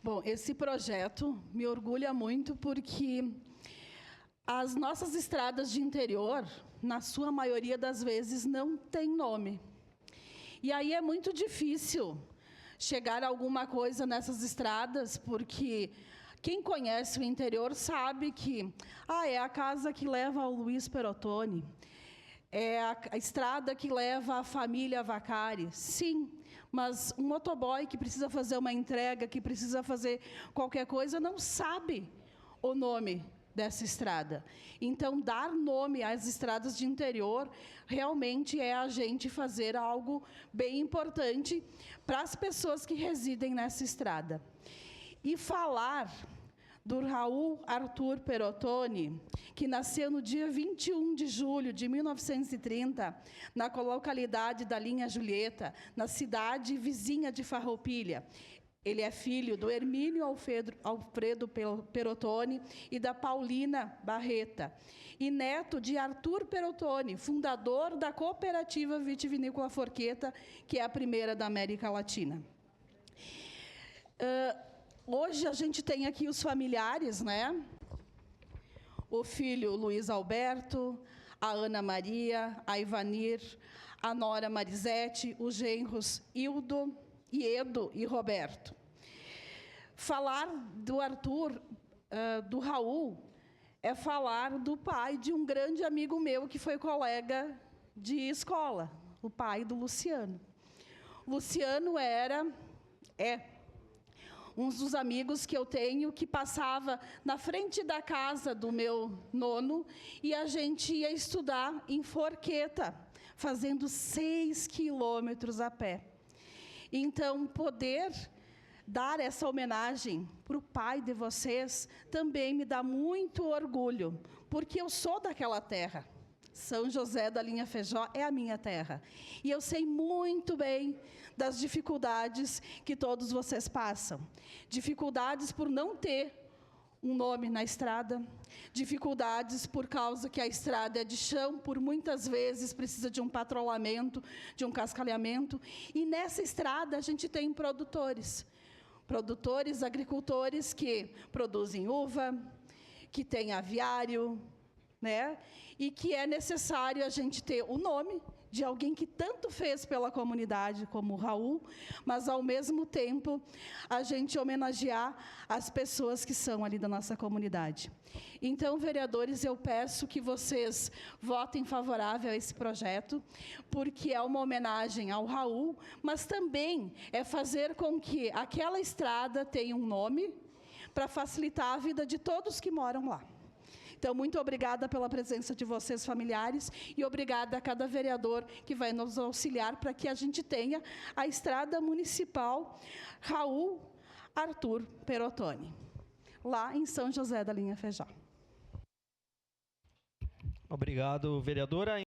Bom, esse projeto me orgulha muito porque as nossas estradas de interior, na sua maioria das vezes, não têm nome. E aí é muito difícil chegar a alguma coisa nessas estradas, porque quem conhece o interior sabe que é a casa que leva ao Luiz Perotoni, é a estrada que leva a família Vacari. Sim, mas um motoboy que precisa fazer uma entrega, que precisa fazer qualquer coisa, não sabe o nome dessa estrada. Então, dar nome às estradas de interior realmente é a gente fazer algo bem importante para as pessoas que residem nessa estrada. E falar do Raul Arthur Perotoni, que nasceu no dia 21 de julho de 1930, na localidade da Linha Julieta, na cidade vizinha de Farroupilha. Ele é filho do Hermínio Alfredo Perotoni e da Paulina Barreta, e neto de Arthur Perotoni, fundador da Cooperativa Vitivinícola Forqueta, que é a primeira da América Latina. Hoje a gente tem aqui os familiares, né? O filho Luiz Alberto, a Ana Maria, a Ivanir, a Nora Marisete, os genros Hildo, Edo e Roberto. Falar do Arthur, do Raul, é falar do pai de um grande amigo meu que foi colega de escola, o pai do Luciano. Luciano é um dos amigos que eu tenho que passava na frente da casa do meu nono e a gente ia estudar em Forqueta, fazendo 6 quilômetros a pé. Então, poder dar essa homenagem para o pai de vocês também me dá muito orgulho, porque eu sou daquela terra. São José da Linha Feijó é a minha terra. E eu sei muito bem das dificuldades que todos vocês passam. Dificuldades por não ter um nome na estrada, dificuldades por causa que a estrada é de chão, por muitas vezes precisa de um patrulhamento, de um cascalhamento. E nessa estrada a gente tem produtores, agricultores que produzem uva, que tem aviário, né? E que é necessário a gente ter o nome de alguém que tanto fez pela comunidade como o Raul, mas ao mesmo tempo a gente homenagear as pessoas que são ali da nossa comunidade. Então, vereadores, eu peço que vocês votem favorável a esse projeto, porque é uma homenagem ao Raul, mas também é fazer com que aquela estrada tenha um nome para facilitar a vida de todos que moram lá. Então, muito obrigada pela presença de vocês, familiares, e obrigada a cada vereador que vai nos auxiliar para que a gente tenha a estrada municipal Raul Arthur Perotoni, lá em São José da Linha Feijó. Obrigado, vereadora.